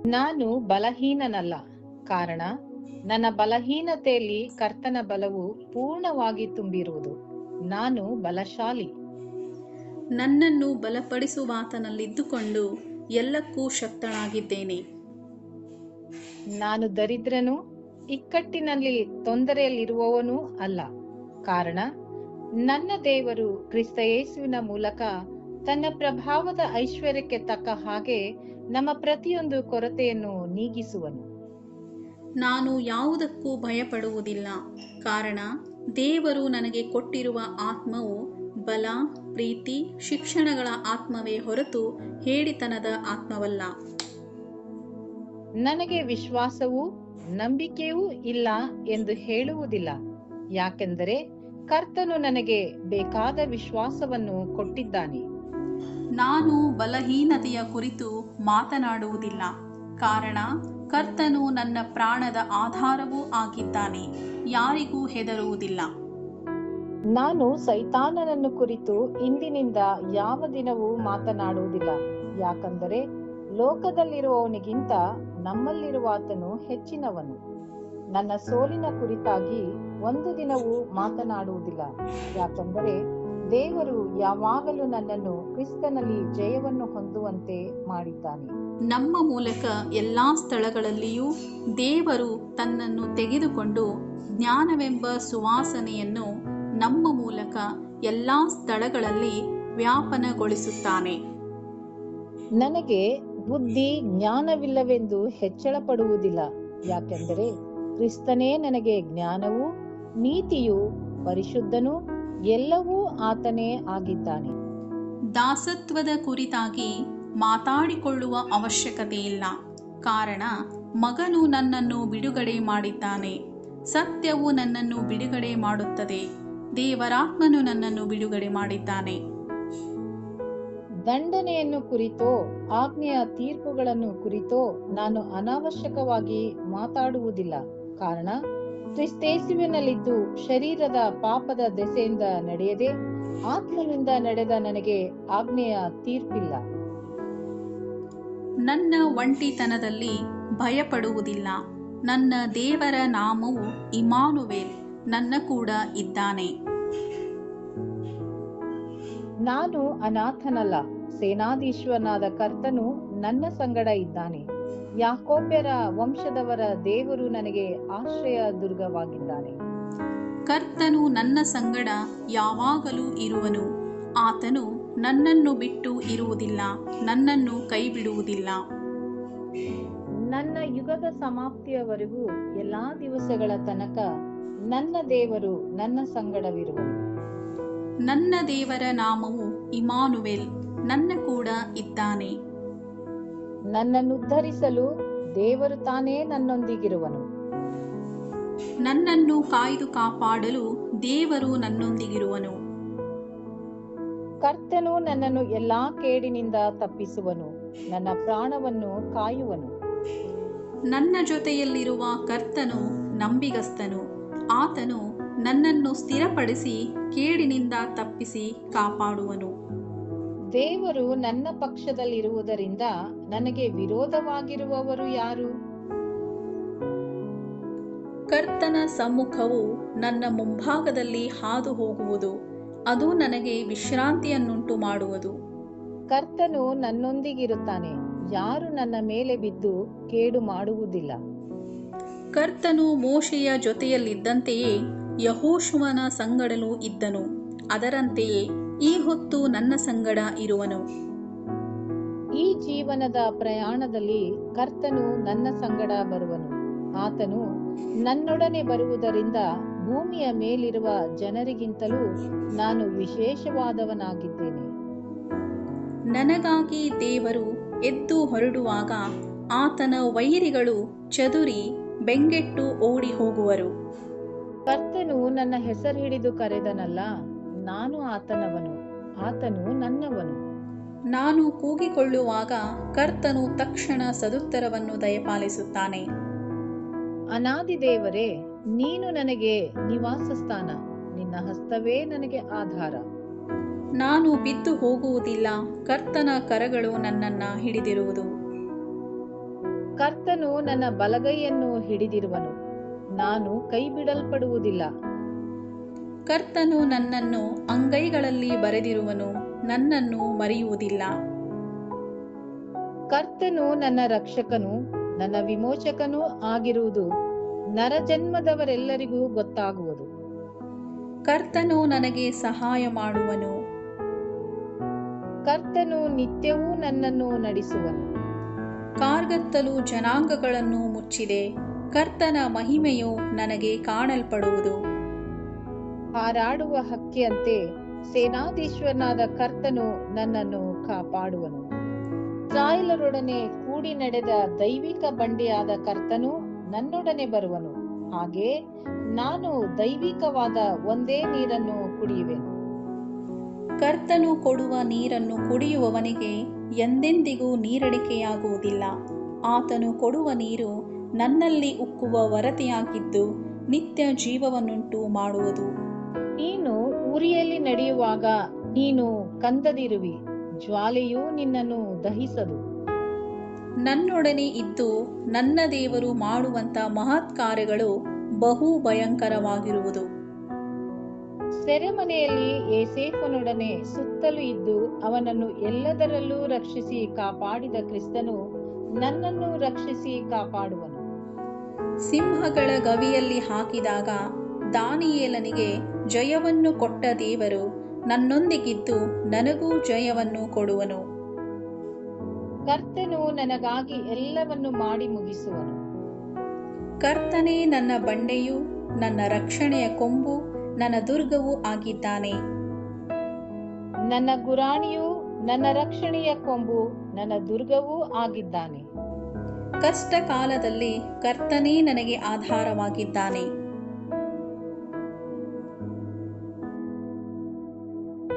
ನಾನು ಬಲಹೀನನಲ್ಲ, ಕಾರಣ ನನ್ನ ಬಲಹೀನತೆಯಲ್ಲಿ ಕರ್ತನ ಬಲವು ಪೂರ್ಣವಾಗಿ ತುಂಬಿರುವುದು. ನಾನು ಬಲಶಾಲಿ. ನನ್ನನ್ನು ಬಲಪಡಿಸುವಾತನಲ್ಲಿದ್ದುಕೊಂಡು ಎಲ್ಲಕ್ಕೂ ಶಕ್ತನಾಗಿದ್ದೇನೆ. ನಾನು ದರಿದ್ರನೂ ಇಕ್ಕಟ್ಟಿನಲ್ಲಿ ತೊಂದರೆಯಲ್ಲಿರುವವನೂ ಅಲ್ಲ, ಕಾರಣ ನನ್ನ ದೇವರು ಕ್ರಿಸ್ತ ಯೇಸುವಿನ ಮೂಲಕ ತನ್ನ ಪ್ರಭಾವದ ಐಶ್ವರ್ಯಕ್ಕೆ ತಕ್ಕ ಹಾಗೆ ನಮ್ಮ ಪ್ರತಿಯೊಂದು ಕೊರತೆಯನ್ನು ನೀಗಿಸುವನು. ನಾನು ಯಾವುದಕ್ಕೂ ಭಯಪಡುವುದಿಲ್ಲ, ಕಾರಣ ದೇವರು ನನಗೆ ಕೊಟ್ಟಿರುವ ಆತ್ಮವು ಬಲ, ಪ್ರೀತಿ, ಶಿಕ್ಷಣಗಳ ಆತ್ಮವೇ ಹೊರತು ಹೇಡಿತನದ ಆತ್ಮವಲ್ಲ. ನನಗೆ ವಿಶ್ವಾಸವೂ ನಂಬಿಕೆಯೂ ಇಲ್ಲ ಎಂದು ಹೇಳುವುದಿಲ್ಲ, ಯಾಕೆಂದರೆ ಕರ್ತನು ನನಗೆ ಬೇಕಾದ ವಿಶ್ವಾಸವನ್ನು ಕೊಟ್ಟಿದ್ದಾನೆ. ನಾನು ಬಲಹೀನತೆಯ ಕುರಿತು ಮಾತನಾಡುವುದಿಲ್ಲ, ಕಾರಣ ಕರ್ತನು ನನ್ನ ಪ್ರಾಣದ ಆಧಾರವೂ ಆಗಿದ್ದಾನೆ, ಯಾರಿಗೂ ಹೆದರುವುದಿಲ್ಲ. ನಾನು ಸೈತಾನನನ್ನು ಕುರಿತು ಇಂದಿನಿಂದ ಯಾವ ದಿನವೂ ಮಾತನಾಡುವುದಿಲ್ಲ, ಯಾಕಂದರೆ ಲೋಕದಲ್ಲಿರುವವನಿಗಿಂತ ನಮ್ಮಲ್ಲಿರುವಾತನು ಹೆಚ್ಚಿನವನು. ನನ್ನ ಸೋಲಿನ ಕುರಿತಾಗಿ ಒಂದು ದಿನವೂ ಮಾತನಾಡುವುದಿಲ್ಲ, ಯಾಕಂದರೆ ದೇವರು ಯಾವಾಗಲೂ ನನ್ನನ್ನು ಕ್ರಿಸ್ತನಲ್ಲಿ ಜಯವನ್ನು ಹೊಂದುವಂತೆ ಮಾಡಿದ್ದಾನೆ. ನಮ್ಮ ಮೂಲಕ ಎಲ್ಲಾ ಸ್ಥಳಗಳಲ್ಲಿಯೂ ದೇವರು ತನ್ನನ್ನು ತೆಗೆದುಕೊಂಡು ಜ್ಞಾನವೆಂಬ ಸುವಾಸನೆಯನ್ನು ನಮ್ಮ ಮೂಲಕ ಎಲ್ಲಾ ಸ್ಥಳಗಳಲ್ಲಿ ವ್ಯಾಪನಗೊಳಿಸುತ್ತಾನೆ. ನನಗೆ ಬುದ್ಧಿ ಜ್ಞಾನವಿಲ್ಲವೆಂದು ಹೆಚ್ಚಳ ಪಡುವುದಿಲ್ಲ, ಯಾಕೆಂದರೆ ಕ್ರಿಸ್ತನೇ ನನಗೆ ಜ್ಞಾನವೂ ನೀತಿಯೂ ಪರಿಶುದ್ಧನೂ ಎಲ್ಲವೂ ಆತನೇ ಆಗಿದ್ದಾನೆ. ದಾಸತ್ವದ ಕುರಿತಾಗಿ ಮಾತಾಡಿಕೊಳ್ಳುವ ಅವಶ್ಯಕತೆ ಇಲ್ಲ, ಕಾರಣ ಮಗನು ನನ್ನನ್ನು ಬಿಡುಗಡೆ ಮಾಡಿದ್ದಾನೆ. ಸತ್ಯವು ನನ್ನನ್ನು ಬಿಡುಗಡೆ ಮಾಡುತ್ತದೆ, ದೇವರಾತ್ಮನು ನನ್ನನ್ನು ಬಿಡುಗಡೆ ಮಾಡಿದ್ದಾನೆ. ದಂಡನೆಯನ್ನು ಕುರಿತೋ ಆಜ್ಞೆಯ ತೀರ್ಪುಗಳನ್ನು ಕುರಿತೋ ನಾನು ಅನಾವಶ್ಯಕವಾಗಿ ಮಾತಾಡುವುದಿಲ್ಲ, ಕಾರಣ ಕ್ರಿಸ್ತೇಸುವಿನಲ್ಲಿದ್ದು ಶರೀರದ ಪಾಪದ ದೆಸೆಯಿಂದ ನಡೆಯದೆ ಆತ್ಮನಿಂದ ನಡೆದ ನನಗೆ ಆಜ್ಞೆಯ ತೀರ್ಪಿಲ್ಲ. ನನ್ನ ಒಂಟಿತನದಲ್ಲಿ ಭಯಪಡುವುದಿಲ್ಲ, ನನ್ನ ದೇವರ ನಾಮವು ಇಮಾನುವೇಲ್ ನನ್ನ ಕೂಡ ಇದ್ದಾನೆ. ನಾನು ಅನಾಥನಲ್ಲ, ಸೇನಾಧೀಶ್ವರನಾದ ಕರ್ತನು ನನ್ನ ಸಂಗಡ ಇದ್ದಾನೆ. ಯಾಕೋಬ್ಯರ ವಂಶದವರ ದೇವರು ನನಗೆ ಆಶ್ರಯ ದುರ್ಗವಾಗಿದ್ದಾನೆ. ಕರ್ತನು ನನ್ನ ಸಂಗಡ ಯಾವಾಗಲೂ ಇರುವನು, ಆತನು ನನ್ನನ್ನು ಬಿಟ್ಟು ಇರುವುದಿಲ್ಲ, ನನ್ನನ್ನು ಕೈಬಿಡುವುದಿಲ್ಲ. ನನ್ನ ಯುಗದ ಸಮಾಪ್ತಿಯವರೆಗೂ ಎಲ್ಲಾ ದಿವಸಗಳ ತನಕ ನನ್ನ ದೇವರು ನನ್ನ ಸಂಗಡವಿರುವನು. ನನ್ನ ದೇವರ ನಾಮವು ಇಮಾನುವೇಲ್ ನನ್ನ ಕೂಡ ಇದ್ದಾನೆ. ನನ್ನನ್ನು ಉದ್ಧರಿಸಲು ದೇವರು ತಾನೇ ನನ್ನೊಂದಿಗಿರುವನು. ನನ್ನನ್ನು ಕಾಯ್ದು ಕಾಪಾಡಲು ದೇವರು ನನ್ನೊಂದಿಗಿರುವನು. ಕರ್ತನು ನನ್ನನ್ನು ಎಲ್ಲಾ ಕೇಡಿನಿಂದ ತಪ್ಪಿಸುವನು, ನನ್ನ ಪ್ರಾಣವನ್ನು ಕಾಯುವನು. ನನ್ನ ಜೊತೆಯಲ್ಲಿರುವ ಕರ್ತನು ನಂಬಿಗಸ್ತನು, ಆತನು ನನ್ನನ್ನು ಸ್ಥಿರಪಡಿಸಿ ಕೇಡಿನಿಂದ ತಪ್ಪಿಸಿ ಕಾಪಾಡುವನು. ದೇವರು ನನ್ನ ಪಕ್ಷದಲ್ಲಿರುವುದರಿಂದ ನನಗೆ ವಿರೋಧವಾಗಿರುವವರು ಯಾರು? ಕರ್ತನ ಸಮ್ಮುಖವು ನನ್ನ ಮುಂಭಾಗದಲ್ಲಿ ಹಾದು ಹೋಗುವುದು, ಅದು ನನಗೆ ವಿಶ್ರಾಂತಿಯನ್ನುಂಟು ಮಾಡುವುದು. ಕರ್ತನು ನನ್ನೊಂದಿಗಿರುತ್ತಾನೆ, ಯಾರು ನನ್ನ ಮೇಲೆ ಬಿದ್ದು ಕೇಡು ಮಾಡುವುದಿಲ್ಲ. ಕರ್ತನು ಮೋಶೆಯ ಜೊತೆಯಲ್ಲಿದ್ದಂತೆಯೇ ಯೆಹೋಶುವನ ಸಂಗಡಲೂ ಇದ್ದನು, ಅದರಂತೆಯೇ ಈ ಹೊತ್ತು ನನ್ನ ಸಂಗಡ ಇರುವನು. ಈ ಜೀವನದ ಪ್ರಯಾಣದಲ್ಲಿ ಕರ್ತನು ನನ್ನ ಸಂಗಡ ಬರುವನು. ಆತನು ನನ್ನೊಡನೆ ಬರುವುದರಿಂದ ಭೂಮಿಯ ಮೇಲಿರುವ ಜನರಿಗಿಂತಲೂ ನಾನು ವಿಶೇಷವಾದವನಾಗಿದ್ದೇನೆ. ನನಗಾಗಿ ದೇವರು ಎದ್ದು ಹೊರಡುವಾಗ ಆತನ ವೈರಿಗಳು ಚದುರಿ ಬೆಂಗೆಟ್ಟು ಓಡಿ ಹೋಗುವರು. ಕರ್ತನು ನನ್ನ ಹೆಸರು ಹಿಡಿದು ಕರೆದನಲ್ಲ, ನಾನು ಆತನವನು, ಆತನು ನನ್ನವನು. ನಾನು ಕೂಗಿಕೊಳ್ಳುವಾಗ ಕರ್ತನು ತಕ್ಷಣ ಸದುತ್ತರವನ್ನು ದಯಪಾಲಿಸುತ್ತಾನೆ. ಅನಾದಿ ದೇವರೇ, ನೀನು ನನಗೆ ನಿವಾಸ ಸ್ಥಾನ, ನಿನ್ನ ಹಸ್ತವೇ ನನಗೆ ಆಧಾರ. ನಾನು ಬಿದ್ದು ಹೋಗುವುದಿಲ್ಲ, ಕರ್ತನ ಕರಗಳು ನನ್ನನ್ನು ಹಿಡಿದಿರುವುದು. ಕರ್ತನು ನನ್ನ ಬಲಗೈಯನ್ನು ಹಿಡಿದಿರುವನು, ನಾನು ಕೈ ಬಿಡಲ್ಪಡುವುದಿಲ್ಲ. ಕರ್ತನು ನನ್ನನ್ನು ಅಂಗೈಗಳಲ್ಲಿ ಬರೆದಿರುವನು, ನನ್ನನ್ನು ಮರೆಯುವುದಿಲ್ಲ. ಕರ್ತನು ನನ್ನ ರಕ್ಷಕನು, ನನ್ನ ವಿಮೋಚಕನೂ ಆಗಿರುವುದು ನರಜನ್ಮದವರೆಲ್ಲರಿಗೂ ಗೊತ್ತಾಗುವುದು. ಕರ್ತನು ನನಗೆ ಸಹಾಯ ಮಾಡುವನು. ಕರ್ತನು ನಿತ್ಯವೂ ನನ್ನನ್ನು ನಡೆಸುವನು. ಕಾರ್ಗತ್ತಲು ಜನಾಂಗಗಳನ್ನು ಮುಚ್ಚಿದೆ, ಕರ್ತನ ಮಹಿಮೆಯು ನನಗೆ ಕಾಣಲ್ಪಡುವುದು. ಹಾರಾಡುವ ಹಕ್ಕಿಯಂತೆ ಸೇನಾಧೀಶ್ವರನಾದ ಕರ್ತನು ನನ್ನನ್ನು ಕಾಪಾಡುವನು. ಇಸ್ರಾಯೇಲರೊಡನೆ ಕೂಡಿ ನಡೆದ ದೈವಿಕ ಬಂಡೆಯಾದ ಕರ್ತನು ನನ್ನೊಡನೆ ಬರುವನು. ಹಾಗೆ ನಾನು ದೈವಿಕವಾದ ಒಂದೇ ನೀರನ್ನು ಕುಡಿಯುವೆನು. ಕರ್ತನು ಕೊಡುವ ನೀರನ್ನು ಕುಡಿಯುವವನಿಗೆ ಎಂದೆಂದಿಗೂ ನೀರಡಿಕೆಯಾಗುವುದಿಲ್ಲ. ಆತನು ಕೊಡುವ ನೀರು ನನ್ನಲ್ಲಿ ಉಕ್ಕುವ ವರತೆಯಾಗಿದ್ದು ನಿತ್ಯ ಜೀವವನ್ನುಂಟು ಮಾಡುವುದು. ನೀನು ಉರಿಯಲ್ಲಿ ನಡೆಯುವಾಗ ನೀನು ಕಂದದಿರುವಿ, ಜ್ವಾಲೆಯು ನಿನ್ನನ್ನು ದಹಿಸದು. ನನ್ನೊಡನೆ ಇದ್ದು ನನ್ನ ದೇವರು ಮಾಡುವಂತ ಮಹತ್ ಕಾರ್ಯಗಳು ಬಹು ಭಯಂಕರವಾಗಿರುವುದು. ಸೆರೆಮನೆಯಲ್ಲಿ ಯೋಸೇಫನೊಡನೆ ಸುತ್ತಲೂ ಇದ್ದು ಅವನನ್ನು ಎಲ್ಲದರಲ್ಲೂ ರಕ್ಷಿಸಿ ಕಾಪಾಡಿದ ಕ್ರಿಸ್ತನು ನನ್ನನ್ನು ರಕ್ಷಿಸಿ ಕಾಪಾಡುವನು. ಸಿಂಹಗಳ ಗವಿಯಲ್ಲಿ ಹಾಕಿದಾಗ ದಾನಿಯೇಲನಿಗೆ ಜಯವನ್ನು ಕೊಟ್ಟ ದೇವರು ನನ್ನೊಂದಿಗಿದ್ದು ನನಗೂ ಜಯವನ್ನು ಕೊಡುವನು. ಕರ್ತನು ನನಗಾಗಿ ಎಲ್ಲವನ್ನು ಮಾಡಿ ಮುಗಿಸುವನು. ಕರ್ತನೇ ನನ್ನ ಬಂಡೆಯೂ ನನ್ನ ರಕ್ಷಣೆಯ ಕೊಂಬು ನನ್ನ ದುರ್ಗವೂ ಆಗಿದ್ದಾನೆ. ನನ್ನ ಗುರಾಣಿಯೂ ನನ್ನ ರಕ್ಷಣೆಯ ಕೊಂಬು ನನ್ನ ದುರ್ಗವೂ ಆಗಿದ್ದಾನೆ. ಕಷ್ಟ ಕಾಲದಲ್ಲಿ ಕರ್ತನೇ ನನಗೆ ಆಧಾರವಾಗಿದ್ದಾನೆ.